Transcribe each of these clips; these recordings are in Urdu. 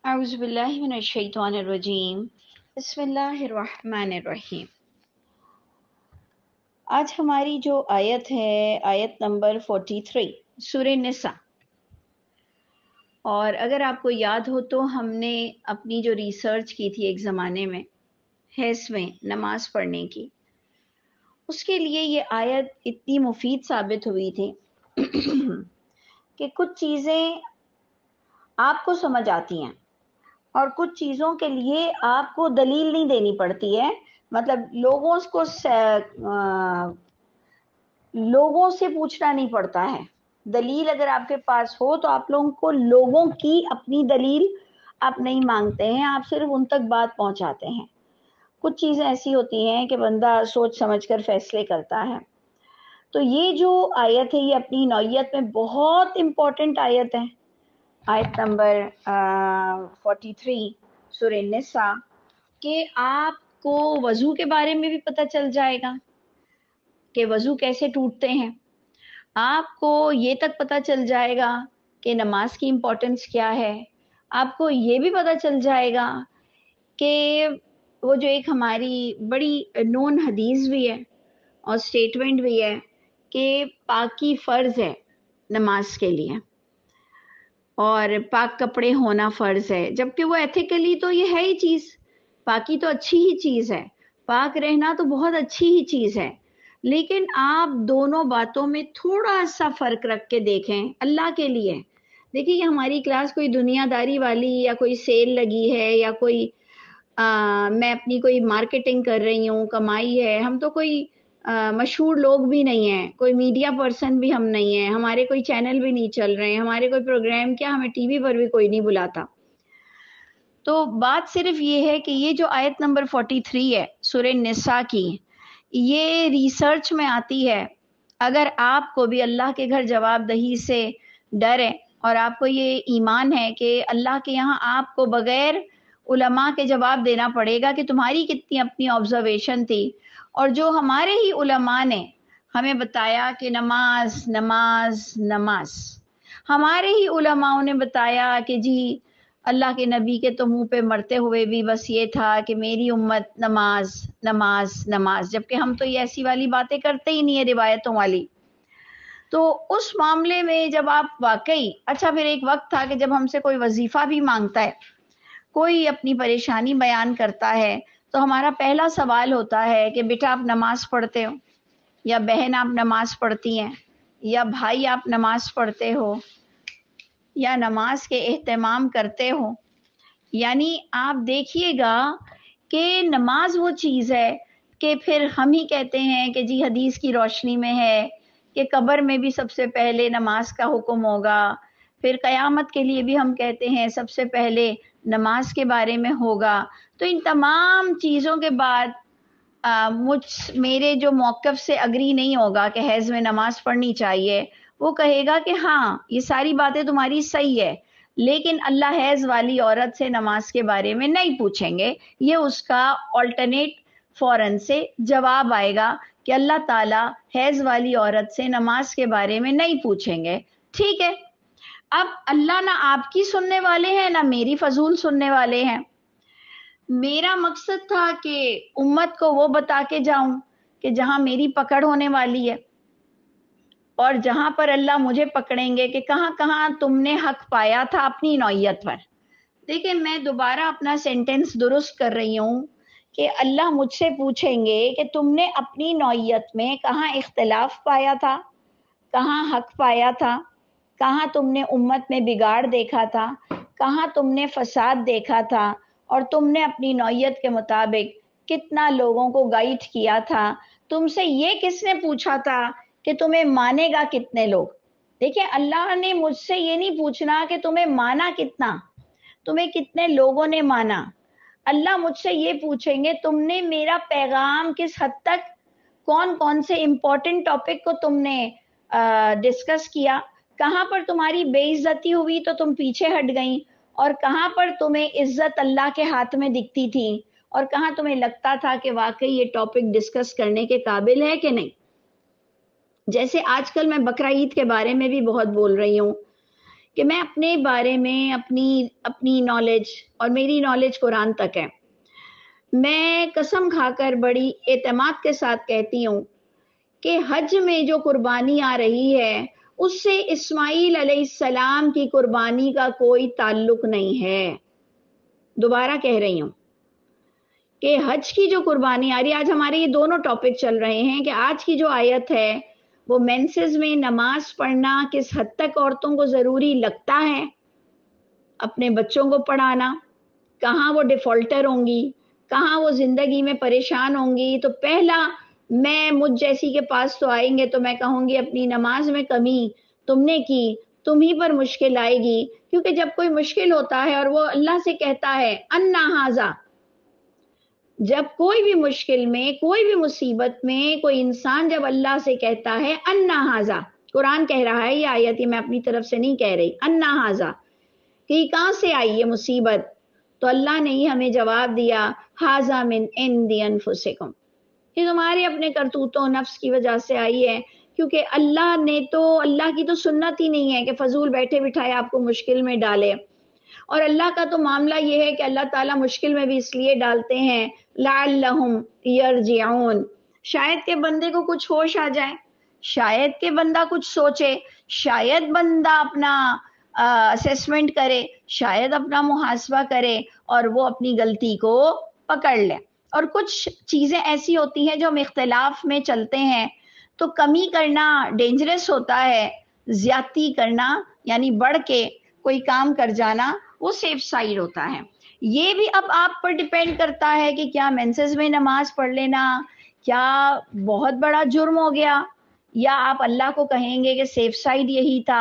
اعوذ باللہ من الشیطان الرجیم بسم اللہ الرحمن الرحیم۔ آج ہماری جو آیت ہے آیت نمبر 43 سورہ نساء، اور اگر آپ کو یاد ہو تو ہم نے اپنی جو ریسرچ کی تھی ایک زمانے میں حیض میں نماز پڑھنے کی، اس کے لیے یہ آیت اتنی مفید ثابت ہوئی تھی کہ کچھ چیزیں آپ کو سمجھ آتی ہیں اور کچھ چیزوں کے لیے آپ کو دلیل نہیں دینی پڑتی ہے، مطلب لوگوں سے پوچھنا نہیں پڑتا ہے۔ دلیل اگر آپ کے پاس ہو تو آپ لوگوں کو لوگوں کی اپنی دلیل آپ نہیں مانگتے ہیں، آپ صرف ان تک بات پہنچاتے ہیں۔ کچھ چیزیں ایسی ہوتی ہیں کہ بندہ سوچ سمجھ کر فیصلے کرتا ہے۔ تو یہ جو آیت ہے یہ اپنی نوعیت میں بہت امپورٹنٹ آیت ہے، آیت نمبر 43 سورہ نساء، کہ آپ کو وضو کے بارے میں بھی پتہ چل جائے گا کہ وضو کیسے ٹوٹتے ہیں، آپ کو یہ تک پتہ چل جائے گا کہ نماز کی امپورٹنس کیا ہے، آپ کو یہ بھی پتہ چل جائے گا کہ وہ جو ایک ہماری بڑی نون حدیث بھی ہے اور سٹیٹمنٹ بھی ہے کہ پاکی فرض ہے نماز کے لیے اور پاک کپڑے ہونا فرض ہے، جبکہ وہ ایتھیکلی تو یہ ہے ہی چیز، پاکی تو اچھی ہی چیز ہے، پاک رہنا تو بہت اچھی ہی چیز ہے، لیکن آپ دونوں باتوں میں تھوڑا سا فرق رکھ کے دیکھیں اللہ کے لیے۔ دیکھیں کہ ہماری کلاس کوئی دنیا داری والی یا کوئی سیل لگی ہے یا کوئی میں اپنی کوئی مارکیٹنگ کر رہی ہوں، کمائی ہے، ہم تو کوئی مشہور لوگ بھی نہیں ہیں، کوئی میڈیا پرسن بھی ہم نہیں ہیں، ہمارے کوئی چینل بھی نہیں چل رہے ہیں، ہمارے کوئی پروگرام کیا ہمیں ٹی وی پر بھی کوئی نہیں بلاتا۔ تو بات صرف یہ ہے کہ یہ جو آیت نمبر 43 ہے سورہ نساء کی، یہ ریسرچ میں آتی ہے۔ اگر آپ کو بھی اللہ کے گھر جواب دہی سے ڈر ہے اور آپ کو یہ ایمان ہے کہ اللہ کے یہاں آپ کو بغیر علماء کے جواب دینا پڑے گا کہ تمہاری کتنی اپنی آبزرویشن تھی، اور جو ہمارے ہی علماء نے ہمیں بتایا کہ نماز نماز نماز، ہمارے ہی علماء نے بتایا کہ جی اللہ کے نبی کے تو منہ پہ مرتے ہوئے بھی بس یہ تھا کہ میری امت نماز نماز نماز، جبکہ ہم تو یہ ایسی والی باتیں کرتے ہی نہیں ہیں روایتوں والی۔ تو اس معاملے میں جب آپ واقعی اچھا، پھر ایک وقت تھا کہ جب ہم سے کوئی وظیفہ بھی مانگتا ہے، کوئی اپنی پریشانی بیان کرتا ہے، تو ہمارا پہلا سوال ہوتا ہے کہ بیٹا آپ نماز پڑھتے ہو، یا بہن آپ نماز پڑھتی ہیں، یا بھائی آپ نماز پڑھتے ہو، یا نماز کے اہتمام کرتے ہو۔ یعنی آپ دیکھیے گا کہ نماز وہ چیز ہے کہ پھر ہم ہی کہتے ہیں کہ جی حدیث کی روشنی میں ہے کہ قبر میں بھی سب سے پہلے نماز کا حکم ہوگا، پھر قیامت کے لیے بھی ہم کہتے ہیں سب سے پہلے نماز کے بارے میں ہوگا۔ تو ان تمام چیزوں کے بعد میرے جو موقف سے اگری نہیں ہوگا کہ حیض میں نماز پڑھنی چاہیے، وہ کہے گا کہ ہاں یہ ساری باتیں تمہاری صحیح ہے، لیکن اللہ حیض والی عورت سے نماز کے بارے میں نہیں پوچھیں گے۔ یہ اس کا آلٹرنیٹ فوراً سے جواب آئے گا کہ اللہ تعالیٰ حیض والی عورت سے نماز کے بارے میں نہیں پوچھیں گے۔ ٹھیک ہے، اب اللہ نہ آپ کی سننے والے ہیں نہ میری فضول سننے والے ہیں۔ میرا مقصد تھا کہ امت کو وہ بتا کے جاؤں کہ جہاں میری پکڑ ہونے والی ہے اور جہاں پر اللہ مجھے پکڑیں گے کہ کہاں کہاں تم نے حق پایا تھا اپنی نوعیت پر۔ دیکھیں میں دوبارہ اپنا سینٹنس درست کر رہی ہوں کہ اللہ مجھ سے پوچھیں گے کہ تم نے اپنی نوعیت میں کہاں اختلاف پایا تھا، کہاں حق پایا تھا، کہاں تم نے امت میں بگاڑ دیکھا تھا، کہاں تم نے فساد دیکھا تھا، اور تم نے اپنی نوعیت کے مطابق کتنا لوگوں کو گائیڈ کیا تھا۔ تم سے یہ کس نے پوچھا تھا کہ تمہیں مانے گا کتنے لوگ؟ دیکھیں اللہ نے مجھ سے یہ نہیں پوچھنا کہ تمہیں مانا کتنا، تمہیں کتنے لوگوں نے مانا۔ اللہ مجھ سے یہ پوچھیں گے تم نے میرا پیغام کس حد تک، کون کون سے امپورٹنٹ ٹاپک کو تم نے ڈسکس کیا، کہاں پر تمہاری بے عزتی ہوئی تو تم پیچھے ہٹ گئیں، اور کہاں پر تمہیں عزت اللہ کے ہاتھ میں دکھتی تھی، اور کہاں تمہیں لگتا تھا کہ واقعی یہ ٹاپک ڈسکس کرنے کے قابل ہے کہ نہیں۔ جیسے آج کل میں بقرہ عید کے بارے میں بھی بہت بول رہی ہوں کہ میں اپنے بارے میں اپنی نالج، اور میری نالج قرآن تک ہے، میں قسم کھا کر بڑی اعتماد کے ساتھ کہتی ہوں کہ حج میں جو قربانی آ رہی ہے اس سے اسماعیل علیہ السلام کی قربانی کا کوئی تعلق نہیں ہے۔ دوبارہ کہہ رہی ہوں کہ حج کی جو قربانی آ رہی ہے، آج ہمارے یہ دونوں ٹاپک چل رہے ہیں کہ آج کی جو آیت ہے وہ مینسز میں نماز پڑھنا کس حد تک عورتوں کو ضروری لگتا ہے، اپنے بچوں کو پڑھانا، کہاں وہ ڈیفالٹر ہوں گی، کہاں وہ زندگی میں پریشان ہوں گی۔ تو پہلا میں مجھ جیسی کے پاس تو آئیں گے تو میں کہوں گی اپنی نماز میں کمی تم نے کی، تم ہی پر مشکل آئے گی، کیونکہ جب کوئی مشکل ہوتا ہے اور وہ اللہ سے کہتا ہے انا ھذا، جب کوئی بھی مشکل میں، کوئی بھی مصیبت میں کوئی انسان جب اللہ سے کہتا ہے انا ھذا، قرآن کہہ رہا ہے، یہ آیت میں اپنی طرف سے نہیں کہہ رہی، انا ھذا کہ یہ کہاں سے آئی یہ مصیبت، تو اللہ نے ہی ہمیں جواب دیا ھذا من عند انفسکم، یہ تمہارے اپنے کرتوتوں نفس کی وجہ سے آئی ہے، کیونکہ اللہ کی تو سنت ہی نہیں ہے کہ فضول بیٹھے بٹھائے آپ کو مشکل میں ڈالے، اور اللہ کا تو معاملہ یہ ہے کہ اللہ تعالیٰ مشکل میں بھی اس لیے ڈالتے ہیں لعلہم یرجعون، شاید کہ بندے کو کچھ ہوش آ جائے، شاید کہ بندہ کچھ سوچے، شاید بندہ اپنا اسیسمنٹ کرے، شاید اپنا محاسبہ کرے اور وہ اپنی غلطی کو پکڑ لے۔ اور کچھ چیزیں ایسی ہوتی ہیں جو ہم اختلاف میں چلتے ہیں تو کمی کرنا ڈینجرس ہوتا ہے، زیادتی کرنا یعنی بڑھ کے کوئی کام کر جانا وہ سیف سائیڈ ہوتا ہے۔ یہ بھی اب آپ پر ڈیپینڈ کرتا ہے کہ کیا مینسز میں نماز پڑھ لینا کیا بہت بڑا جرم ہو گیا، یا آپ اللہ کو کہیں گے کہ سیف سائیڈ یہی تھا،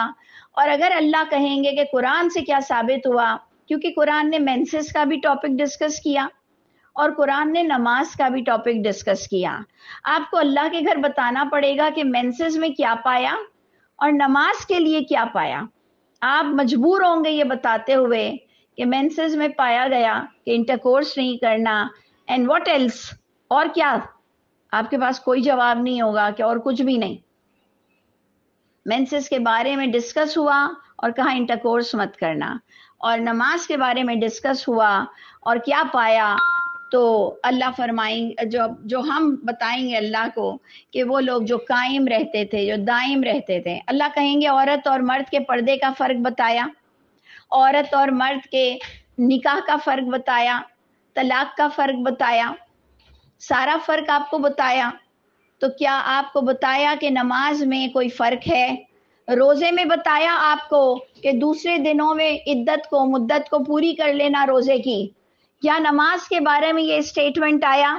اور اگر اللہ کہیں گے کہ قرآن سے کیا ثابت ہوا، کیونکہ قرآن نے مینسز کا بھی ٹاپک ڈسکس کیا اور قرآن نے نماز کا بھی ٹاپک ڈسکس کیا، آپ کو اللہ کے گھر بتانا پڑے گا کہ مینسز میں کیا پایا اور نماز کے لیے کیا پایا۔ آپ مجبور ہوں گے یہ بتاتے ہوئے کہ مینسز میں پایا گیا کہ انٹرکورس نہیں کرنا اینڈ واٹ ایلس، اور کیا، آپ کے پاس کوئی جواب نہیں ہوگا کہ اور کچھ بھی نہیں۔ مینسز کے بارے میں ڈسکس ہوا اور کہا انٹرکورس مت کرنا، اور نماز کے بارے میں ڈسکس ہوا اور کیا پایا، تو اللہ فرمائیں جو ہم بتائیں گے اللہ کو کہ وہ لوگ جو قائم رہتے تھے، جو دائم رہتے تھے، اللہ کہیں گے عورت اور مرد کے پردے کا فرق بتایا، عورت اور مرد کے نکاح کا فرق بتایا، طلاق کا فرق بتایا، سارا فرق آپ کو بتایا، تو کیا آپ کو بتایا کہ نماز میں کوئی فرق ہے؟ روزے میں بتایا آپ کو کہ دوسرے دنوں میں مدت کو پوری کر لینا روزے کی، کیا نماز کے بارے میں یہ اسٹیٹمنٹ آیا؟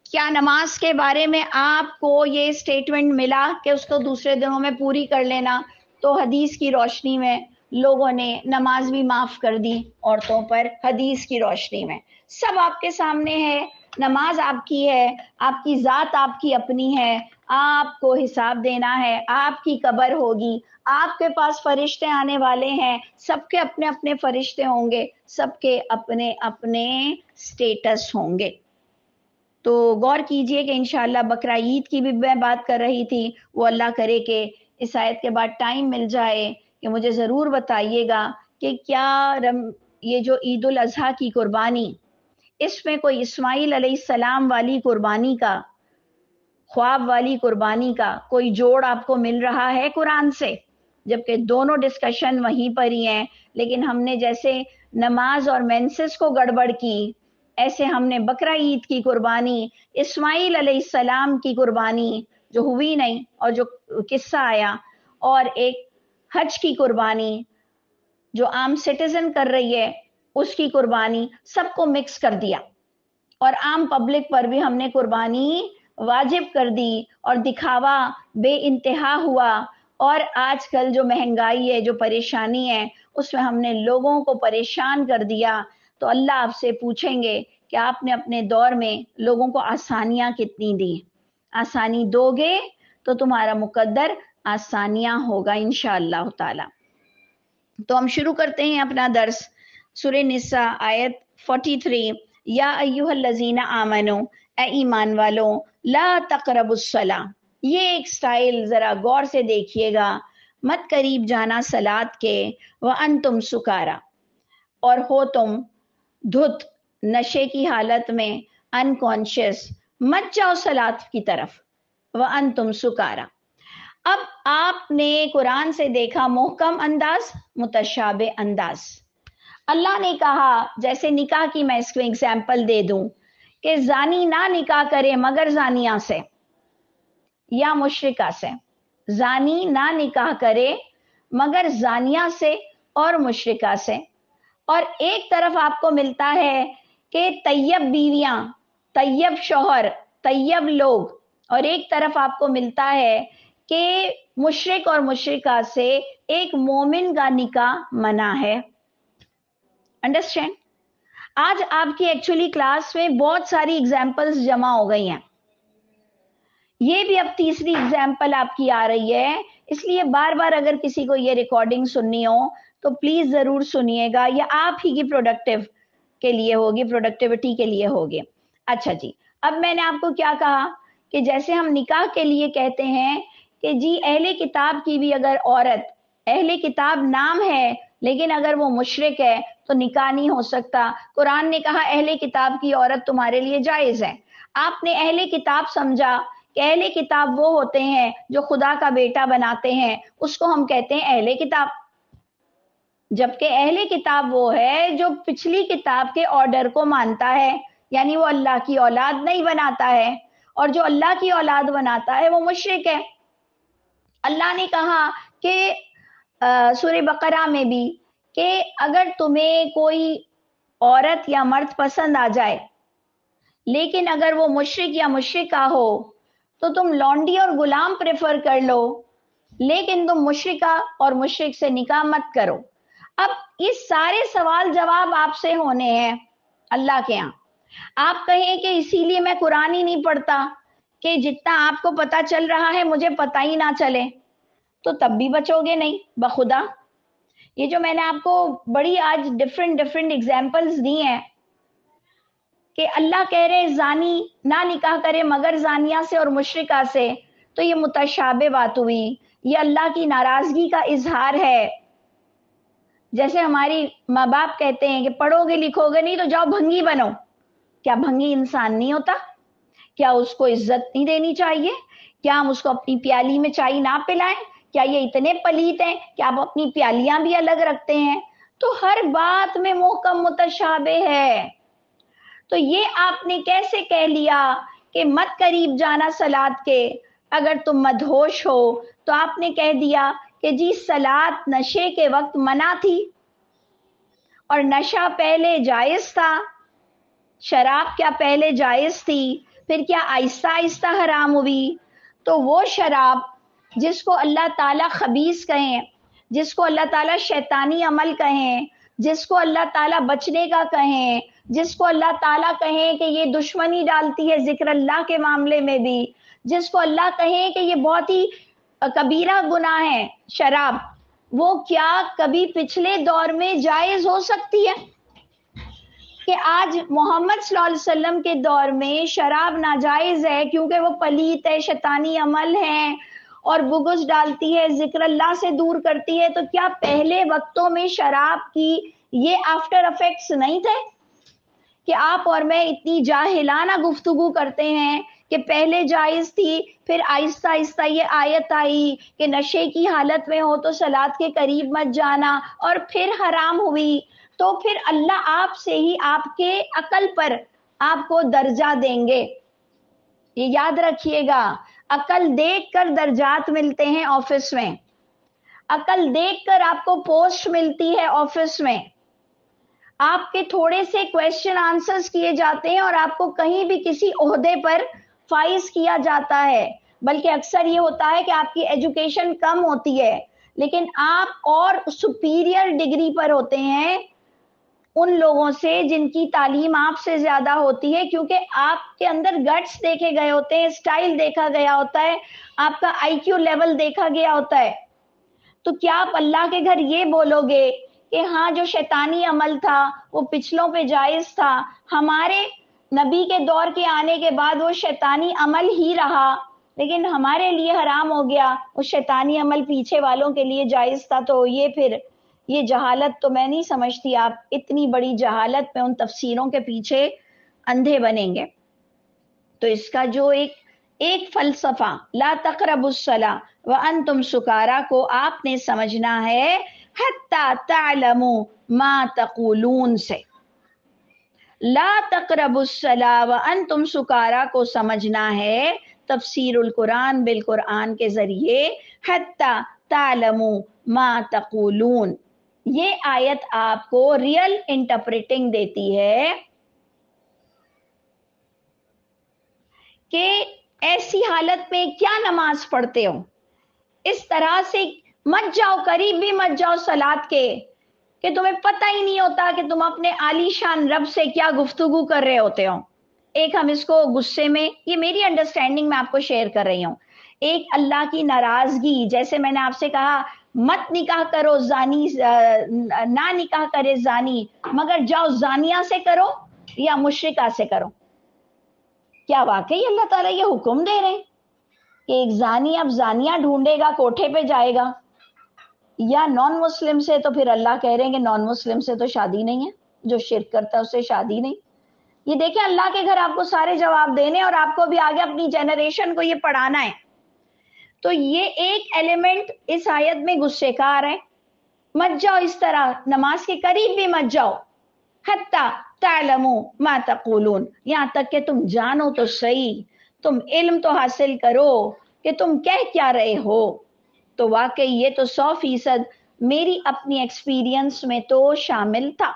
کیا نماز کے بارے میں آپ کو یہ اسٹیٹمنٹ ملا کہ اس کو دوسرے دنوں میں پوری کر لینا؟ تو حدیث کی روشنی میں لوگوں نے نماز بھی معاف کر دی عورتوں پر، حدیث کی روشنی میں سب آپ کے سامنے ہے، نماز آپ کی ہے، آپ کی ذات آپ کی اپنی ہے، آپ کو حساب دینا ہے، آپ کی قبر ہوگی، آپ کے پاس فرشتے آنے والے ہیں، سب کے اپنے اپنے فرشتے ہوں گے، سب کے اپنے اپنے سٹیٹس ہوں گے۔ تو غور کیجئے کہ انشاءاللہ بقرہ عید کی بھی میں بات کر رہی تھی، وہ اللہ کرے کہ اس آیت کے بعد ٹائم مل جائے کہ مجھے ضرور بتائیے گا کہ کیا یہ جو عید الاضحیٰ کی قربانی، اس میں کوئی اسماعیل علیہ السلام والی قربانی کا، خواب والی قربانی کا کوئی جوڑ آپ کو مل رہا ہے قرآن سے؟ جبکہ دونوں ڈسکشن وہیں پر ہی ہیں، لیکن ہم نے جیسے نماز اور مینسز کو گڑبڑ کی، ایسے ہم نے بقرہ عید کی قربانی، اسماعیل علیہ السلام کی قربانی جو ہوئی نہیں اور جو قصہ آیا، اور ایک حج کی قربانی جو عام سٹیزن کر رہی ہے اس کی قربانی، سب کو مکس کر دیا، اور عام پبلک پر بھی ہم نے قربانی واجب کر دی، اور دکھاوا بے انتہا ہوا، اور آج کل جو مہنگائی ہے، جو پریشانی ہے، اس میں ہم نے لوگوں کو پریشان کر دیا۔ تو اللہ آپ سے پوچھیں گے کہ آپ نے اپنے دور میں لوگوں کو آسانیاں کتنی دی؟ آسانی دو گے تو تمہارا مقدر آسانیاں ہوگا انشاءاللہ تعالی۔ تو ہم شروع کرتے ہیں اپنا درس، سورہ نساء آیت 43، یا ایھا الذین آمنو، اے ایمان والو، لا تقربوا الصلاۃ، یہ ایک سٹائل ذرا غور سے دیکھیے گا، مت قریب جانا سلاد کے وانتم سکارا، اور ہو تم دھت نشے کی حالت میں، انکانشیس، مت جاؤ سلاد کی طرف، وانتم سکارا۔ اب آپ نے قرآن سے دیکھا محکم انداز، متشابہ انداز۔ اللہ نے کہا، جیسے نکاح کی میں اس کو ایگزامپل دے دوں کہ زانی نہ نکاح کرے مگر زانیہ سے یا مشرکہ سے، زانی نہ نکاح کرے مگر زانیہ سے اور مشرکہ سے، اور ایک طرف آپ کو ملتا ہے کہ طیب بیویاں، طیب شوہر، طیب لوگ، اور ایک طرف آپ کو ملتا ہے کہ مشرک اور مشرکہ سے ایک مومن کا نکاح منع ہے۔ انڈرسٹینڈ؟ آج آپ کی ایکچولی کلاس میں بہت ساری ایگزامپلز جمع ہو گئی ہیں، یہ بھی اب تیسری ایگزامپل آپ کی آ رہی ہے، اس لیے بار بار اگر کسی کو یہ ریکارڈنگ سننی ہو تو پلیز ضرور سنیے گا، یہ آپ ہی کی پروڈکٹیو کے لیے ہوگی، پروڈکٹیوٹی کے لیے ہوگی۔ اچھا جی، اب میں نے آپ کو کیا کہا کہ جیسے ہم نکاح کے لیے کہتے ہیں کہ جی اہل کتاب کی بھی اگر عورت، اہل کتاب نام ہے لیکن اگر وہ مشرک ہے تو نکاح نہیں ہو سکتا۔ قرآن نے کہا اہل کتاب کی عورت تمہارے لیے جائز ہے، آپ نے اہل کتاب سمجھا کہ اہل کتاب وہ ہوتے ہیں جو خدا کا بیٹا بناتے ہیں، اس کو ہم کہتے ہیں اہل کتاب، جبکہ اہل کتاب وہ ہے جو پچھلی کتاب کے آرڈر کو مانتا ہے، یعنی وہ اللہ کی اولاد نہیں بناتا ہے، اور جو اللہ کی اولاد بناتا ہے وہ مشرک ہے۔ اللہ نے کہا کہ سورہ بقرہ میں بھی کہ اگر تمہیں کوئی عورت یا مرد پسند آ جائے لیکن اگر وہ مشرک یا مشرکہ ہو تو تم لونڈی اور غلام پریفر کر لو، لیکن تم مشرکہ اور مشرک سے نکاح مت کرو۔ اب اس سارے سوال جواب آپ سے ہونے ہیں اللہ کے ہاں۔ آپ کہیں کہ اسی لیے میں قرآن ہی نہیں پڑھتا کہ جتنا آپ کو پتا چل رہا ہے مجھے پتا ہی نہ چلے، تو تب بھی بچو گے نہیں بخدا۔ یہ جو میں نے آپ کو بڑی آج ڈفرینٹ ایگزامپلز دی ہیں کہ اللہ کہہ رہے ہیں زانی نہ نکاح کرے مگر زانیہ سے اور مشرکہ سے، تو یہ متشابہ بات ہوئی، یہ اللہ کی ناراضگی کا اظہار ہے۔ جیسے ہماری ماں باپ کہتے ہیں کہ پڑھو گے لکھو گے نہیں تو جاؤ بھنگی بنو، کیا بھنگی انسان نہیں ہوتا؟ کیا اس کو عزت نہیں دینی چاہیے؟ کیا ہم اس کو اپنی پیالی میں چائے نہ پلائیں؟ کیا یہ اتنے پلیت ہیں کہ آپ اپنی پیالیاں بھی الگ رکھتے ہیں؟ تو ہر بات میں محکم متشابہ ہے۔ تو یہ آپ نے کیسے کہہ لیا کہ مت قریب جانا سلاد کے اگر تم مدہوش ہو، تو آپ نے کہہ دیا کہ جی سلاد نشے کے وقت منع تھی، اور نشہ پہلے جائز تھا، شراب کیا پہلے جائز تھی، پھر کیا آہستہ آہستہ حرام ہوئی؟ تو وہ شراب جس کو اللہ تعالیٰ خبیث کہیں، جس کو اللہ تعالیٰ شیطانی عمل کہیں، جس کو اللہ تعالیٰ بچنے کا کہیں، جس کو اللہ تعالیٰ کہیں کہ یہ دشمنی ڈالتی ہے ذکر اللہ کے معاملے میں بھی، جس کو اللہ کہیں کہ یہ بہت ہی کبیرہ گناہ ہے شراب، وہ کیا کبھی پچھلے دور میں جائز ہو سکتی ہے؟ کہ آج محمد صلی اللہ علیہ وسلم کے دور میں شراب ناجائز ہے کیونکہ وہ پلیت ہے، شیطانی عمل ہے اور بغض ڈالتی ہے، ذکر اللہ سے دور کرتی ہے، تو کیا پہلے وقتوں میں شراب کی یہ آفٹر افیکٹس نہیں تھے کہ آپ اور میں اتنی جاہلانہ گفتگو کرتے ہیں کہ پہلے جائز تھی، پھر آہستہ آہستہ یہ آیت آئی کہ نشے کی حالت میں ہو تو سلاد کے قریب مت جانا، اور پھر حرام ہوئی، تو پھر اللہ آپ سے ہی آپ کے عقل پر آپ کو درجہ دیں گے۔ یہ یاد رکھیے گا، عقل دیکھ کر درجات ملتے ہیں آفس میں، عقل دیکھ کر آپ کو پوسٹ ملتی ہے آفس میں، آپ کے تھوڑے سے کویسچن آنسرز کیے جاتے ہیں اور آپ کو کہیں بھی کسی عہدے پر فائز کیا جاتا ہے، بلکہ اکثر یہ ہوتا ہے کہ آپ کی ایجوکیشن کم ہوتی ہے لیکن آپ اور سپیریئر ڈگری پر ہوتے ہیں ان لوگوں سے جن کی تعلیم آپ سے زیادہ ہوتی ہے، کیونکہ آپ کے اندر گٹس دیکھے گئے ہوتے ہیں، سٹائل دیکھا گیا ہوتا ہے، آپ کا آئی کیو لیول دیکھا گیا ہوتا ہے۔ تو کیا آپ اللہ کے گھر یہ بولو گے کہ ہاں جو شیطانی عمل تھا وہ پچھلوں پہ جائز تھا، ہمارے نبی کے دور کے آنے کے بعد وہ شیطانی عمل ہی رہا، لیکن ہمارے لیے حرام ہو گیا، وہ شیطانی عمل پیچھے والوں کے لیے جائز تھا. تو یہ جہالت تو میں نہیں سمجھتی آپ اتنی بڑی جہالت میں ان تفسیروں کے پیچھے اندھے بنیں گے. تو اس کا جو ایک فلسفہ لا تقربوا الصلاۃ وانتم سکارا کو آپ نے سمجھنا ہے حتی تعلموا ما تقولون سے. لا تقربوا الصلاۃ وانتم سکارا کو سمجھنا ہے تفسیر القرآن بالقرآن کے ذریعے حتی تعلموا ما تقولون. یہ آیت آپ کو ریئل انٹرپریٹنگ دیتی ہے کہ ایسی حالت میں کیا نماز پڑھتے ہو. اس طرح سے مت جاؤ، قریب بھی مت جاؤ صلاۃ کے کہ تمہیں پتہ ہی نہیں ہوتا کہ تم اپنے عالی شان رب سے کیا گفتگو کر رہے ہوتے ہو. ایک ہم اس کو غصے میں، یہ میری انڈرسٹینڈنگ میں آپ کو شیئر کر رہی ہوں، ایک اللہ کی ناراضگی، جیسے میں نے آپ سے کہا مت نکاح کرو زانی، نہ نکاح کرے زانی، مگر جاؤ زانیہ سے کرو یا مشرکہ سے کرو. کیا واقعی اللہ تعالیٰ یہ حکم دے رہے ہیں کہ ایک زانی اب زانیہ ڈھونڈے گا کوٹھے پہ جائے گا، یا نان مسلم سے؟ تو پھر اللہ کہہ رہے ہیں کہ نان مسلم سے تو شادی نہیں ہے، جو شرک کرتا ہے اس سے شادی نہیں. یہ دیکھیں اللہ کے گھر آپ کو سارے جواب دینے اور آپ کو بھی آگے اپنی جنریشن کو یہ پڑھانا ہے. تو یہ ایک ایلیمنٹ اس آیت میں غصے کا آ رہا ہے. مت جاؤ اس طرح، نماز کے قریب بھی مت جاؤ. حتی تعلموا ما تقولون، یہاں تک کہ تم جانو تو صحیح، تم علم تو حاصل کرو کہ تم کہہ کیا رہے ہو. تو واقعی یہ تو 100% میری اپنی ایکسپیرینس میں تو شامل تھا.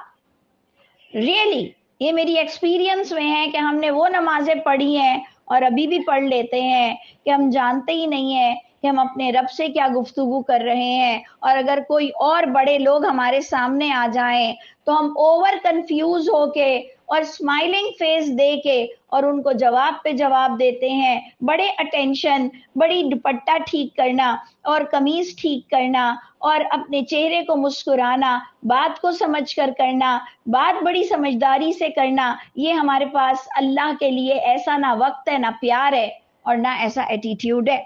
ریئلی یہ میری ایکسپیرینس میں ہے کہ ہم نے وہ نمازیں پڑھی ہیں اور ابھی بھی پڑھ لیتے ہیں کہ ہم جانتے ہی نہیں ہیں کہ ہم اپنے رب سے کیا گفتگو کر رہے ہیں، اور اگر کوئی اور بڑے لوگ ہمارے سامنے آ جائیں تو ہم اوور کنفیوز ہو کے اور اسمائلنگ فیس دے کے اور ان کو جواب پہ جواب دیتے ہیں. بڑے اٹینشن، بڑی دوپٹہ ٹھیک کرنا اور قمیص ٹھیک کرنا اور اپنے چہرے کو مسکرانا، بات کو سمجھ کر کرنا، بات بڑی سمجھداری سے کرنا، یہ ہمارے پاس اللہ کے لیے ایسا نہ وقت ہے، نہ پیار ہے اور نہ ایسا ایٹیٹیوڈ ہے.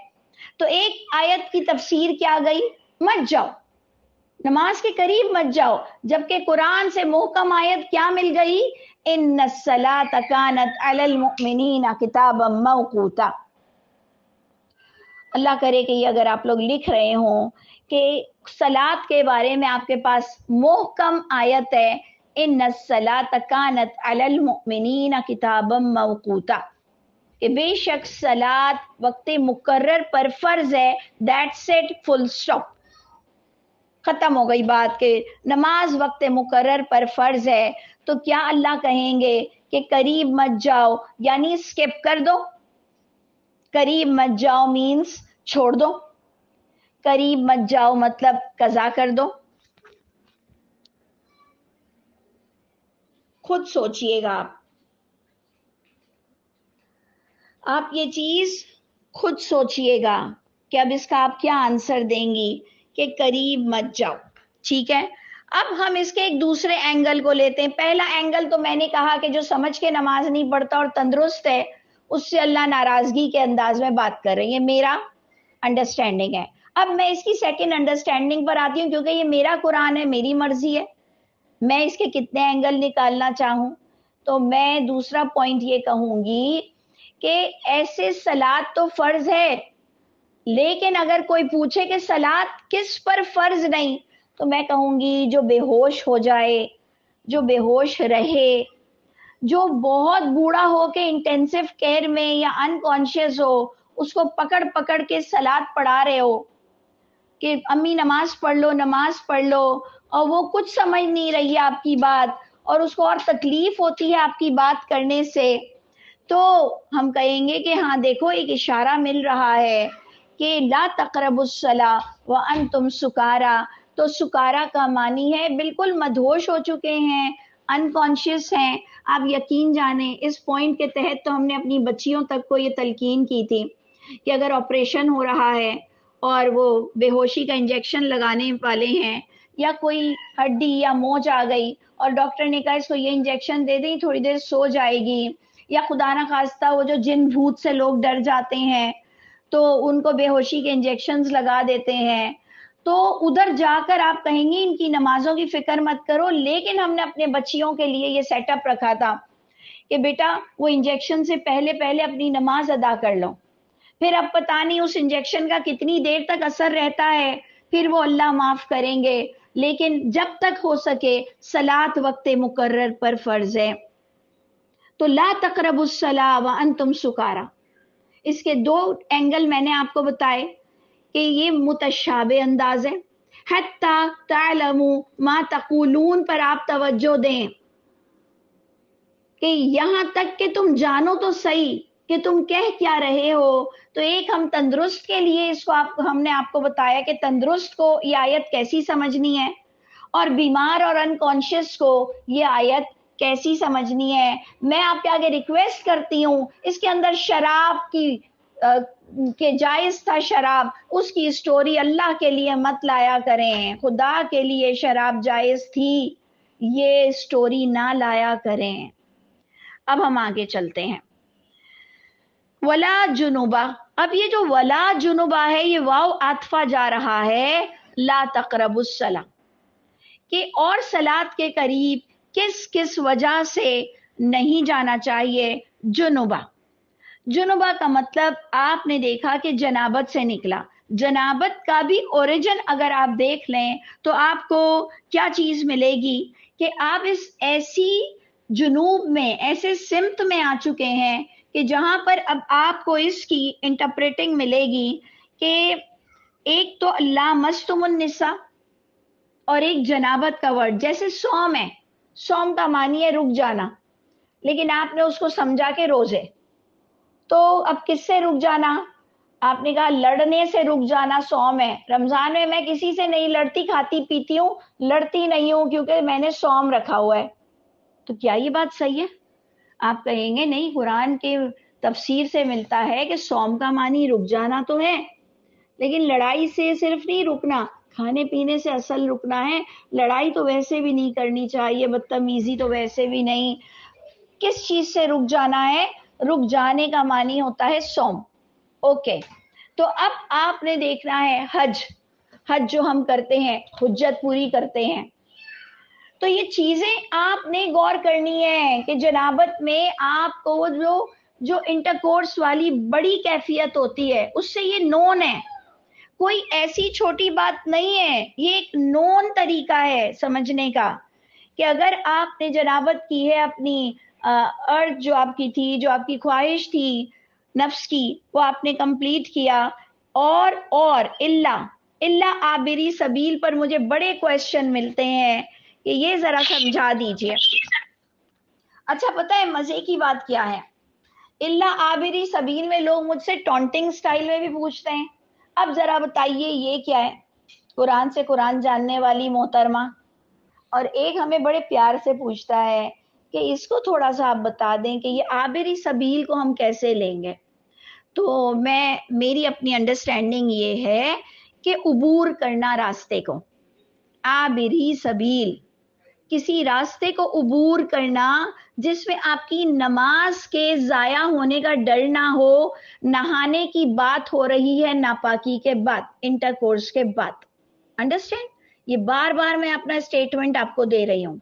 تو ایک آیت کی تفسیر کیا گئی، مت جاؤ نماز کے قریب مت جاؤ، جبکہ قرآن سے محکم آیت کیا مل گئی، ان الصلاۃ کانت علی المؤمنین کتابا موقوتا. اللہ کرے کہ یہ اگر آپ لوگ لکھ رہے ہوں کہ صلاۃ کے بارے میں آپ کے پاس محکم آیت ہے ان الصلاۃ کانت علی المؤمنین کتابا موقوتا، کہ بے شک صلاۃ وقت مقرر پر فرض ہے. دیٹس اٹ، فل اسٹاپ، ختم ہو گئی بات کہ نماز وقت مقرر پر فرض ہے. تو کیا اللہ کہیں گے کہ قریب مت جاؤ یعنی اسکپ کر دو؟ قریب مت جاؤ مینس چھوڑ دو، قریب مت جاؤ مطلب قضا کر دو. خود سوچئے گا آپ یہ چیز خود سوچئے گا کہ اب اس کا آپ کیا آنسر دیں گی کہ قریب مت جاؤ. ٹھیک ہے، اب ہم اس کے ایک دوسرے اینگل کو لیتے ہیں. پہلا اینگل تو میں نے کہا کہ جو سمجھ کے نماز نہیں پڑھتا اور تندرست ہے اس سے اللہ ناراضگی کے انداز میں بات کر رہے ہیں، یہ میرا انڈرسٹینڈنگ ہے. اب میں اس کی سیکنڈ انڈرسٹینڈنگ پر آتی ہوں، کیونکہ یہ میرا قرآن ہے، میری مرضی ہے، میں اس کے کتنے اینگل نکالنا چاہوں. تو میں دوسرا پوائنٹ یہ کہوں گی کہ ایسے صلاۃ تو فرض ہے، لیکن اگر کوئی پوچھے کہ صلاۃ کس پر فرض نہیں، تو میں کہوں گی جو بے ہوش ہو جائے، جو بے ہوش رہے، جو بہت بوڑھا ہو کے انٹینسو کیئر میں یا انکانشیس ہو، اس کو پکڑ پکڑ کے صلاۃ پڑھا رہے ہو کہ امی نماز پڑھ لو نماز پڑھ لو، اور وہ کچھ سمجھ نہیں رہی ہے آپ کی بات اور اس کو اور تکلیف ہوتی ہے آپ کی بات کرنے سے، تو ہم کہیں گے کہ ہاں دیکھو ایک اشارہ مل رہا ہے کہ لا تقربوا الصلاۃ وانتم سکارا. تو سکارا کا معنی ہے بالکل مدہوش ہو چکے ہیں، انکانشیس ہیں. آپ یقین جانیں اس پوائنٹ کے تحت تو ہم نے اپنی بچیوں تک کو یہ تلقین کی تھی کہ اگر آپریشن ہو رہا ہے اور وہ بے ہوشی کا انجیکشن لگانے والے ہیں، یا کوئی ہڈی یا موچ آ گئی اور ڈاکٹر نے کہا اس کو یہ انجیکشن دے دیں تھوڑی دیر سو جائے گی، یا خدا نخواستہ وہ جو جن بھوت سے لوگ ڈر جاتے ہیں تو ان کو بے ہوشی کے انجیکشنز لگا دیتے ہیں. تو ادھر جا کر آپ کہیں گے ان کی نمازوں کی فکر مت کرو، لیکن ہم نے اپنے بچیوں کے لیے یہ سیٹ اپ رکھا تھا کہ بیٹا وہ انجیکشن سے پہلے پہلے اپنی نماز ادا کر لو. پھر اب پتہ نہیں اس انجیکشن کا کتنی دیر تک اثر رہتا ہے، پھر وہ اللہ معاف کریں گے، لیکن جب تک ہو سکے صلاۃ وقت مقرر پر فرض ہے. تو لا تقربوا الصلاۃ وانتم سکارا، اس کے دو اینگل میں نے آپ کو بتائے کہ یہ متشابہ انداز ہے. حتی تعلموا ما تقولون پر آپ توجہ دیں کہ یہاں تک کہ تم جانو تو صحیح کہ تم کہہ کیا رہے ہو. تو ایک ہم تندرست کے لیے اس کو ہم نے آپ کو بتایا کہ تندرست کو یہ آیت کیسی سمجھنی ہے، اور بیمار اور انکانشیس کو یہ آیت کیسی سمجھنی ہے. میں آپ کے آگے ریکویسٹ کرتی ہوں، اس کے اندر شراب کی کہ جائز تھا شراب، اس کی سٹوری اللہ کے لیے مت لایا کریں. خدا کے لیے شراب جائز تھی، یہ سٹوری نہ لایا کریں. اب ہم آگے چلتے ہیں. ولا جنوبا، اب یہ جو ولا جنوبا ہے یہ واو عطفہ جا رہا ہے لا تقربوا الصلاۃ، کہ اور صلاۃ کے قریب کس کس وجہ سے نہیں جانا چاہیے. جنوبا، جنوبا کا مطلب آپ نے دیکھا کہ جنابت سے نکلا. جنابت کا بھی اوریجن اگر آپ دیکھ لیں تو آپ کو کیا چیز ملے گی کہ آپ اس ایسی جنوب میں، ایسے سمت میں آ چکے ہیں کہ جہاں پر اب آپ کو اس کی انٹرپریٹنگ ملے گی کہ ایک تو اللہ مستم النساء اور ایک جنابت کا ورڈ. جیسے سوم ہے، سوم کا معنی ہے رک جانا، لیکن آپ نے اس کو سمجھا کہ روزے. تو اب کس سے رک جانا؟ آپ نے کہا لڑنے سے رک جانا سوم ہے. رمضان میں کسی سے نہیں لڑتی، کھاتی پیتی ہوں، لڑتی نہیں ہوں کیونکہ میں نے سوم رکھا ہوا ہے. تو کیا یہ بات صحیح ہے؟ آپ کہیں گے نہیں، قرآن کے تفسیر سے ملتا ہے کہ سوم کا معنی رک جانا تو ہے، لیکن لڑائی سے صرف نہیں رکنا، کھانے پینے سے اصل رکنا ہے. لڑائی تو ویسے بھی نہیں کرنی چاہیے، بدتمیزی تو ویسے بھی نہیں. کس چیز سے رک جانا ہے؟ رک جانے کا معنی ہوتا ہے سوم. اوکے، تو اب آپ نے دیکھنا ہے حج. حج جو ہم کرتے ہیں، حجت پوری کرتے ہیں، تو یہ چیزیں آپ نے غور کرنی ہے کہ جنابت میں آپ کو جو انٹرکورس والی بڑی کیفیت ہوتی ہے اس سے یہ نون ہے، کوئی ایسی چھوٹی بات نہیں ہے. یہ ایک نون طریقہ ہے سمجھنے کا کہ اگر آپ نے جنابت کی ہے، اپنی ارج جو آپ کی تھی، جو آپ کی خواہش تھی نفس کی، وہ آپ نے کمپلیٹ کیا. اور اللہ عابری سبیل پر مجھے بڑے کویشچن ملتے ہیں کہ یہ ذرا سمجھا دیجئے. اچھا پتہ ہے مزے کی بات کیا ہے؟ اللہ عابری سبیل میں لوگ مجھ سے ٹونٹنگ سٹائل میں بھی پوچھتے ہیں اب ذرا بتائیے یہ کیا ہے. قرآن سے قرآن جاننے والی محترمہ، اور ایک ہمیں بڑے پیار سے پوچھتا ہے کہ اس کو تھوڑا سا آپ بتا دیں کہ یہ عابری سبیل کو ہم کیسے لیں گے. تو میری اپنی انڈرسٹینڈنگ یہ ہے کہ عبور کرنا راستے کو، عابری سبیل، کسی راستے کو عبور کرنا جس میں آپ کی نماز کے ضائع ہونے کا ڈر نہ ہو. نہانے کی بات ہو رہی ہے ناپاکی کے بعد، انٹرکورس کے بعد. انڈرسٹینڈ؟ یہ بار بار میں اپنا اسٹیٹمنٹ آپ کو دے رہی ہوں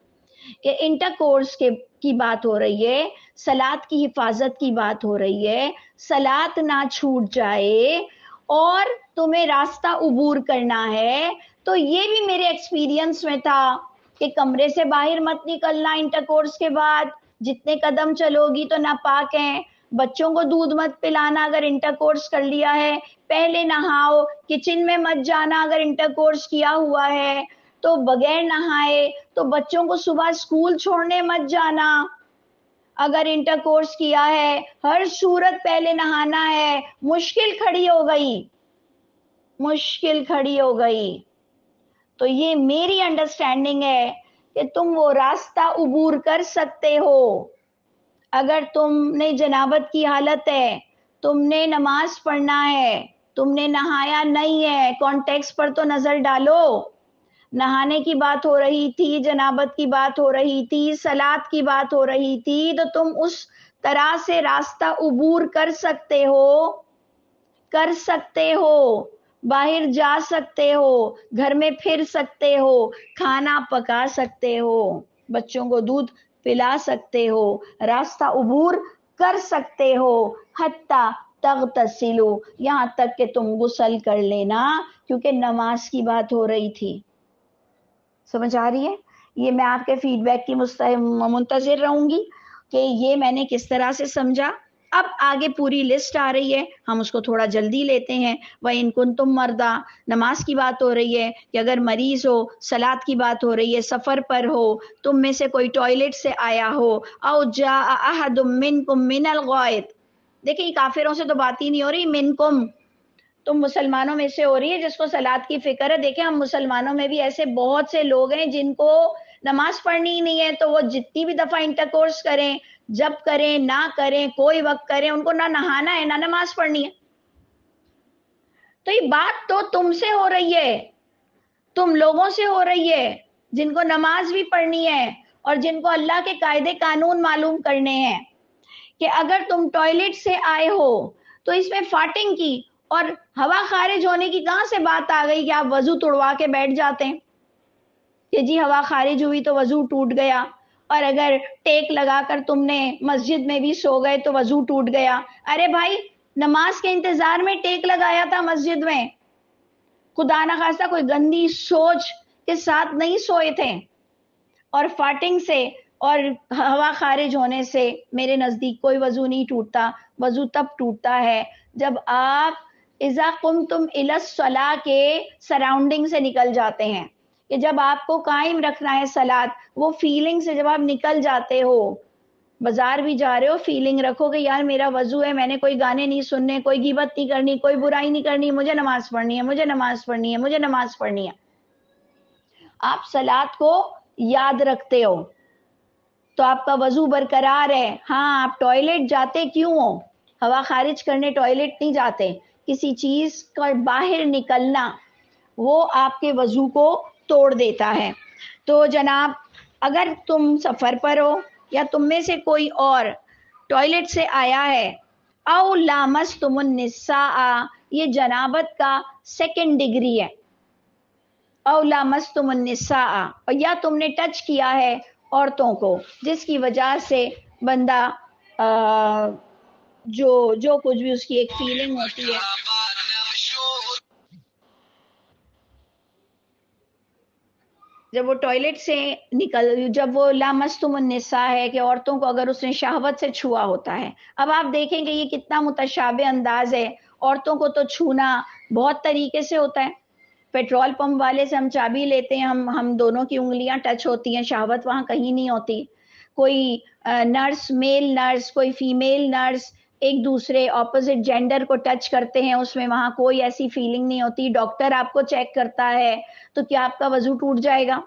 کہ انٹرکورس کی بات ہو رہی ہے، صلاۃ کی حفاظت کی بات ہو رہی ہے، صلاۃ نہ چھوٹ جائے اور تمہیں راستہ عبور کرنا ہے. تو یہ بھی میرے ایکسپیرینس میں تھا کہ کمرے سے باہر مت نکلنا انٹرکورس کے بعد، جتنے قدم چلو گی تو ناپاک ہیں. بچوں کو دودھ مت پلانا اگر انٹرکورس کر لیا ہے، پہلے نہاؤ. کچن میں مت جانا اگر انٹرکورس کیا ہوا ہے تو بغیر نہائے. تو بچوں کو صبح اسکول چھوڑنے مت جانا اگر انٹرکورس کیا ہے. ہر صورت پہلے نہانا ہے. مشکل کھڑی ہو گئی، مشکل کھڑی ہو گئی. تو یہ میری انڈرسٹینڈنگ ہے کہ تم وہ راستہ عبور کر سکتے ہو. اگر تم نے جنابت کی حالت ہے، تم نے نماز پڑھنا ہے، تم نے نہایا نہیں ہے، کانٹیکس پر تو نظر ڈالو. نہانے کی بات ہو رہی تھی، جنابت کی بات ہو رہی تھی، صلاۃ کی بات ہو رہی تھی، تو تم اس طرح سے راستہ عبور کر سکتے ہو. کر سکتے ہو، باہر جا سکتے ہو، گھر میں پھر سکتے ہو، کھانا پکا سکتے ہو، بچوں کو دودھ پلا سکتے ہو، راستہ عبور کر سکتے ہو، حتیٰ تغتسلو، یہاں تک کہ تم غسل کر لینا، کیونکہ نماز کی بات ہو رہی تھی. سمجھ آ رہی ہے؟ یہ میں آپ کے فیڈ بیک کی منتظر رہوں گی کہ یہ میں نے کس طرح سے سمجھا. اب آگے پوری لسٹ آ رہی ہے، ہم اس کو تھوڑا جلدی لیتے ہیں. وَإِن كُنتُم مَرْضَىٰ، نماز کی بات ہو رہی ہے کہ اگر مریض ہو، صلاۃ کی بات ہو رہی ہے، سفر پر ہو، تم میں سے کوئی ٹوائلٹ سے آیا ہو، او جاء احد منکم من الغائط. دیکھیں کافروں سے تو بات ہی نہیں ہو رہی، منکم تم مسلمانوں میں سے ہو رہی ہے جس کو صلاۃ کی فکر ہے. دیکھیں ہم مسلمانوں میں بھی ایسے بہت سے لوگ ہیں جن کو نماز پڑھنی ہی نہیں ہے، تو وہ جتنی بھی دفعہ انٹرکورس کریں، جب کریں نہ کریں، کوئی وقت کریں، ان کو نہ نہانا ہے نہ نماز پڑھنی ہے. تو یہ بات تو تم سے ہو رہی ہے، تم لوگوں سے ہو رہی ہے جن کو نماز بھی پڑھنی ہے اور جن کو اللہ کے قاعدے قانون معلوم کرنے ہیں کہ اگر تم ٹوائلٹ سے آئے ہو تو اس میں فارٹنگ کی اور ہوا خارج ہونے کی کہاں سے بات آ گئی کہ آپ وضو توڑوا کے بیٹھ جاتے ہیں کہ جی ہوا خارج ہوئی تو وضو ٹوٹ گیا، اور اگر ٹیک لگا کر تم نے مسجد میں بھی سو گئے تو وضو ٹوٹ گیا. ارے بھائی نماز کے انتظار میں ٹیک لگایا تھا مسجد میں، خدا نخواستہ کوئی گندی سوچ کے ساتھ نہیں سوئے تھے. اور فارٹنگ سے اور ہوا خارج ہونے سے میرے نزدیک کوئی وضو نہیں ٹوٹتا. وضو تب ٹوٹتا ہے جب آپ اذا قمتم الی الصلاۃ کے سراؤنڈنگ سے نکل جاتے ہیں، کہ جب آپ کو قائم رکھنا ہے صلاۃ، وہ فیلنگ سے جب آپ نکل جاتے ہو، بازار بھی جا رہے ہو فیلنگ رکھو کہ یار میرا وضو ہے، میں نے کوئی گانے نہیں سننے، کوئی غیبت نہیں کرنی، کوئی برائی نہیں کرنی، مجھے نماز پڑھنی ہے، مجھے نماز پڑھنی ہے، مجھے نماز پڑھنی ہے. آپ صلاۃ کو یاد رکھتے ہو تو آپ کا وضو برقرار ہے. ہاں آپ ٹوائلٹ جاتے کیوں ہو؟ ہوا خارج کرنے ٹوائلٹ نہیں جاتے، کسی چیز کا باہر نکلنا وہ آپ کے وضو کو توڑ دیتا ہے. تو جناب اگر تم سفر پر ہو یا تم میں سے کوئی اور ٹوائلٹ سے آیا ہے، او لامستم النساء، یہ جنابت کا سیکنڈ ڈگری ہے. او لامستم النساء، اور یا تم نے ٹچ کیا ہے عورتوں کو، جس کی وجہ سے بندہ جو کچھ بھی اس کی ایک فیلنگ ہوتی ہے، جب وہ ٹوائلٹ سے جب وہ لامستم النساء ہے کہ عورتوں کو اگر اس نے شہوت سے چھوا ہوتا ہے. اب آپ دیکھیں کہ یہ کتنا متشابہ انداز ہے. عورتوں کو تو چھونا بہت طریقے سے ہوتا ہے. پیٹرول پمپ والے سے ہم چابی لیتے ہیں، ہم دونوں کی انگلیاں ٹچ ہوتی ہیں، شہوت وہاں کہیں نہیں ہوتی. کوئی نرس، میل نرس، کوئی فیمیل نرس ایک دوسرے اپوزٹ جینڈر کو ٹچ کرتے ہیں، اس میں وہاں کوئی ایسی فیلنگ نہیں ہوتی. ڈاکٹر آپ کو چیک کرتا ہے تو کیا آپ کا وضو ٹوٹ جائے گا؟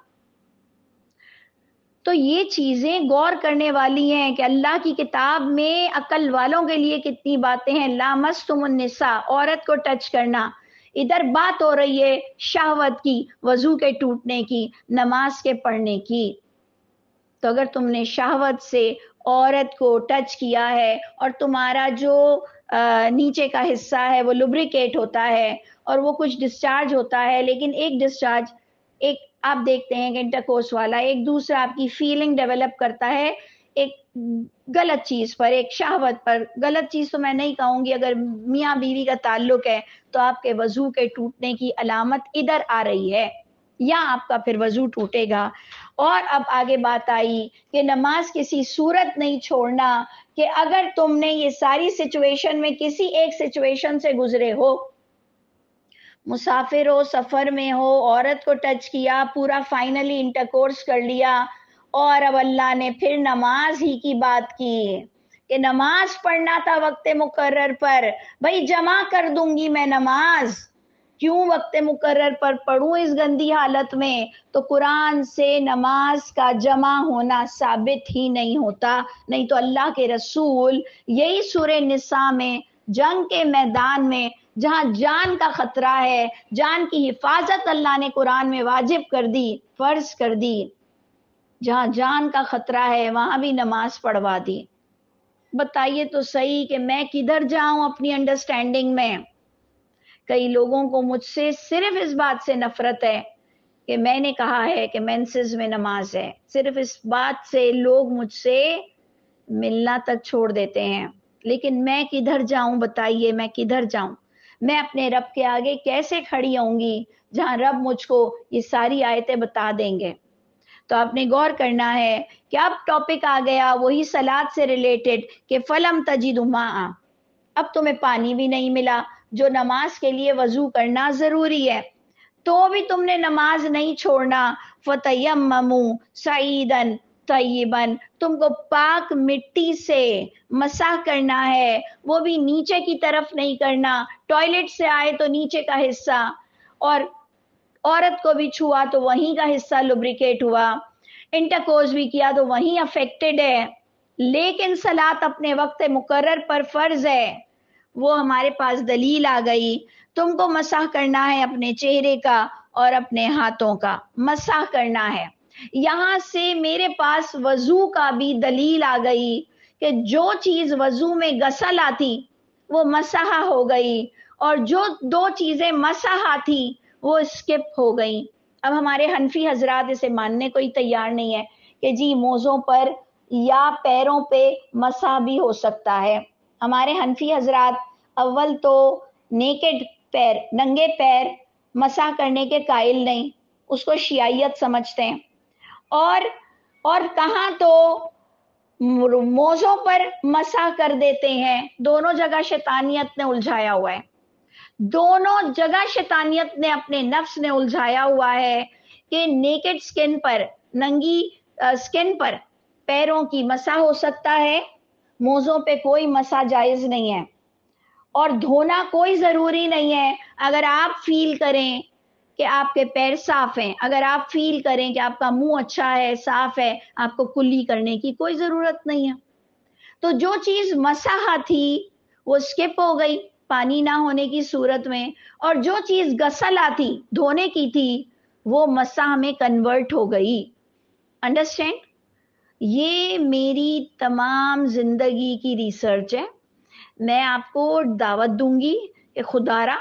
تو یہ چیزیں غور کرنے والی ہیں کہ اللہ کی کتاب میں عقل والوں کے لیے کتنی باتیں ہیں. لامستم النساء، عورت کو ٹچ کرنا. ادھر بات ہو رہی ہے شہوت کی، وضو کے ٹوٹنے کی، نماز کے پڑھنے کی. تو اگر تم نے شہوت سے عورت کو ٹچ کیا ہے اور تمہارا جو نیچے کا حصہ ہے وہ لبریکیٹ ہوتا ہے اور وہ کچھ ڈسچارج ہوتا ہے، لیکن ایک ڈسچارج، ایک آپ دیکھتے ہیں کہ انٹرکورس والا ایک دوسرا آپ کی فیلنگ ڈیولپ کرتا ہے ایک غلط چیز پر، ایک شہوت پر. غلط چیز تو میں نہیں کہوں گی، اگر میاں بیوی کا تعلق ہے تو آپ کے وضو کے ٹوٹنے کی علامت ادھر آ رہی ہے، یا آپ کا پھر وضو ٹوٹے گا. اور اب آگے بات آئی کہ نماز کسی صورت نہیں چھوڑنا، کہ اگر تم نے یہ ساری سچویشن میں کسی ایک سچویشن سے گزرے ہو، مسافر ہو، سفر میں ہو، عورت کو ٹچ کیا، پورا فائنلی انٹرکورس کر لیا، اور اب اللہ نے پھر نماز ہی کی بات کی کہ نماز پڑھنا تھا وقت مقرر پر. بھائی جمع کر دوں گی میں نماز، کیوں وقت مقرر پر پڑھوں اس گندی حالت میں؟ تو قرآن سے نماز کا جمع ہونا ثابت ہی نہیں ہوتا. نہیں تو اللہ کے رسول یہی سورہ نساء میں جنگ کے میدان میں جہاں جان کا خطرہ ہے، جان کی حفاظت اللہ نے قرآن میں واجب کر دی، فرض کر دی، جہاں جان کا خطرہ ہے وہاں بھی نماز پڑھوا دی. بتائیے تو صحیح کہ میں کدھر جاؤں اپنی انڈرسٹینڈنگ میں؟ کئی لوگوں کو مجھ سے صرف اس بات سے نفرت ہے کہ میں نے کہا ہے کہ مینسز میں نماز ہے، صرف اس بات سے لوگ مجھ سے ملنا تک چھوڑ دیتے ہیں. لیکن میں کدھر جاؤں بتائیے، میں کدھر جاؤں؟ میں اپنے رب کے آگے کیسے کھڑی ہوں گی جہاں رب مجھ کو یہ ساری آیتیں بتا دیں گے؟ تو آپ نے غور کرنا ہے کہ اب ٹاپک آ گیا وہی صلاۃ سے ریلیٹڈ کہ فلم تجد ماء، اب تمہیں پانی بھی نہیں ملا جو نماز کے لیے وضو کرنا ضروری ہے، تو بھی تم نے نماز نہیں چھوڑنا. فتیمموا صعیدا طیبا، تم کو پاک مٹی سے مسح کرنا ہے، وہ بھی نیچے کی طرف نہیں کرنا. ٹوائلٹ سے آئے تو نیچے کا حصہ، اور عورت کو بھی چھوا تو وہیں کا حصہ لبریکیٹ ہوا، انٹرکورس بھی کیا تو وہیں افیکٹڈ ہے. لیکن صلاۃ اپنے وقت مقرر پر فرض ہے. وہ ہمارے پاس دلیل آ گئی، تم کو مسح کرنا ہے اپنے چہرے کا اور اپنے ہاتھوں کا مسح کرنا ہے. یہاں سے میرے پاس وضو کا بھی دلیل آ گئی کہ جو چیز وضو میں غسل آتی وہ مسح ہو گئی، اور جو دو چیزیں مسح آتی وہ اسکپ ہو گئیں. اب ہمارے حنفی حضرات اسے ماننے کو ہی تیار نہیں ہے کہ جی موزوں پر یا پیروں پہ مسح بھی ہو سکتا ہے. ہمارے حنفی حضرات اول تو نیکڈ پیر، ننگے پیر مسح کرنے کے قائل نہیں، اس کو شیعیت سمجھتے ہیں. اور کہاں تو موزوں پر مسح کر دیتے ہیں. دونوں جگہ شیطانیت نے الجھایا ہوا ہے، دونوں جگہ شیطانیت نے اپنے نفس نے الجھایا ہوا ہے کہ نیکڈ سکن پر، ننگی سکن پر پیروں کی مسح ہو سکتا ہے، موزوں پہ کوئی مسح جائز نہیں ہے، اور دھونا کوئی ضروری نہیں ہے. اگر آپ فیل کریں کہ آپ کے پیر صاف ہیں، اگر آپ فیل کریں کہ آپ کا منہ اچھا ہے، صاف ہے، آپ کو کلی کرنے کی کوئی ضرورت نہیں ہے. تو جو چیز مسح تھی وہ سکپ ہو گئی پانی نہ ہونے کی صورت میں، اور جو چیز غسل آتی دھونے کی تھی وہ مسح میں کنورٹ ہو گئی. انڈرسٹینڈ؟ یہ میری تمام زندگی کی ریسرچ ہے. میں آپ کو دعوت دوں گی کہ خدا را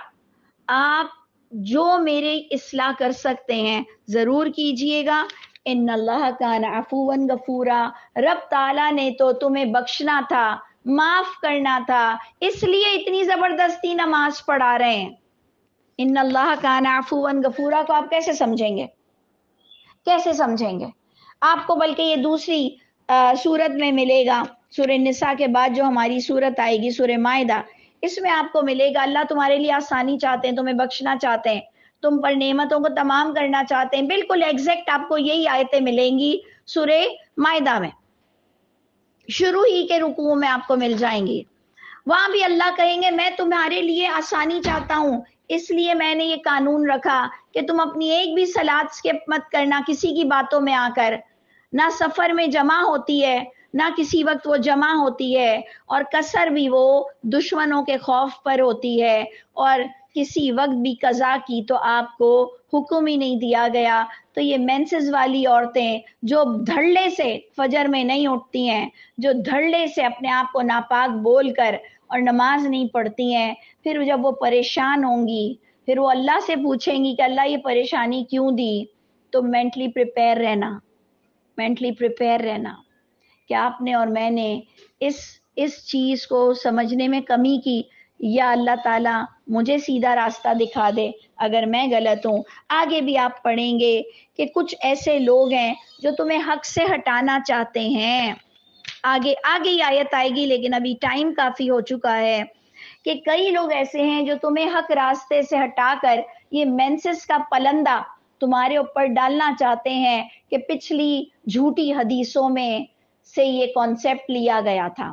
آپ جو میرے اصلاح کر سکتے ہیں ضرور کیجئے گا. ان اللہ کان عفوا غفورا، رب تعالیٰ نے تو تمہیں بخشنا تھا، معاف کرنا تھا، اس لیے اتنی زبردستی نماز پڑھا رہے ہیں. ان اللہ کان عفوا غفورا کو آپ کیسے سمجھیں گے؟ کیسے سمجھیں گے آپ کو؟ بلکہ یہ دوسری سورت میں ملے گا، سورہ نساء کے بعد جو ہماری سورت آئے گی سورہ مائدہ، اس میں آپ کو ملے گا اللہ تمہارے لیے آسانی چاہتے ہیں، تمہیں بخشنا چاہتے ہیں، تم پر نعمتوں کو تمام کرنا چاہتے ہیں. بالکل ایگزیکٹ آپ کو یہی آیتیں ملیں گی سورہ مائدہ میں، شروع ہی کے رکوع میں آپ کو مل جائیں گی. وہاں بھی اللہ کہیں گے میں تمہارے لیے آسانی چاہتا ہوں، اس لیے میں نے یہ قانون رکھا کہ تم اپنی ایک بھی صلاۃ سکپ مت کرنا کسی کی باتوں میں آ کر. نہ سفر میں جمع ہوتی ہے، نہ کسی وقت وہ جمع ہوتی ہے، اور کثر بھی وہ دشمنوں کے خوف پر ہوتی ہے، اور کسی وقت بھی قضا کی تو آپ کو حکم ہی نہیں دیا گیا. تو یہ مینسز والی عورتیں جو دھڑلے سے فجر میں نہیں اٹھتی ہیں، جو دھڑلے سے اپنے آپ کو ناپاک بول کر اور نماز نہیں پڑھتی ہیں، پھر جب وہ پریشان ہوں گی پھر وہ اللہ سے پوچھیں گی کہ اللہ یہ پریشانی کیوں دی. تو مینٹلی پریپیئر رہنا، مینٹلی پریپیئر رہنا کہ آپ نے اور میں نے اس چیز کو سمجھنے میں کمی کی. یا اللہ تعالیٰ مجھے سیدھا راستہ دکھا دے اگر میں غلط ہوں. آگے بھی آپ پڑھیں گے کہ کچھ ایسے لوگ ہیں جو تمہیں حق سے ہٹانا چاہتے ہیں. آگے ہی آیت آئے گی، لیکن ابھی ٹائم کافی ہو چکا ہے کہ کئی لوگ ایسے ہیں جو تمہیں حق راستے سے ہٹا کر یہ مینسس کا پلندہ تمہارے اوپر ڈالنا چاہتے ہیں کہ پچھلی جھوٹی حدیثوں میں سے یہ کانسیپٹ لیا گیا تھا،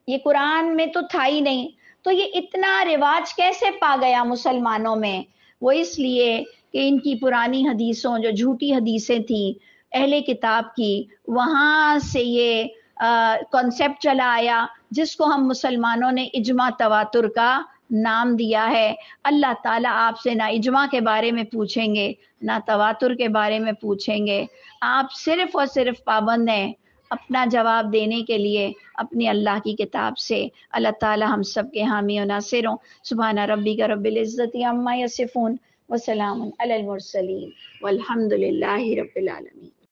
یہ قرآن میں تو تھا ہی نہیں. تو یہ اتنا رواج کیسے پا گیا مسلمانوں میں؟ وہ اس لیے کہ ان کی پرانی حدیثوں جو جھوٹی حدیثیں تھیں اہل کتاب کی، وہاں سے یہ کانسیپٹ چلا آیا جس کو ہم مسلمانوں نے اجماع تواتر کا نام دیا ہے. اللہ تعالیٰ آپ سے نہ اجماع کے بارے میں پوچھیں گے نہ تواتر کے بارے میں پوچھیں گے. آپ صرف اور صرف پابند ہیں اپنا جواب دینے کے لیے اپنی اللہ کی کتاب سے۔ اللہ تعالی ہم سب کے حامی و ناصر ہوں۔ سبحان ربک رب العزت عما یصفون وسلام علی المرسلین والحمد للہ رب العالمین۔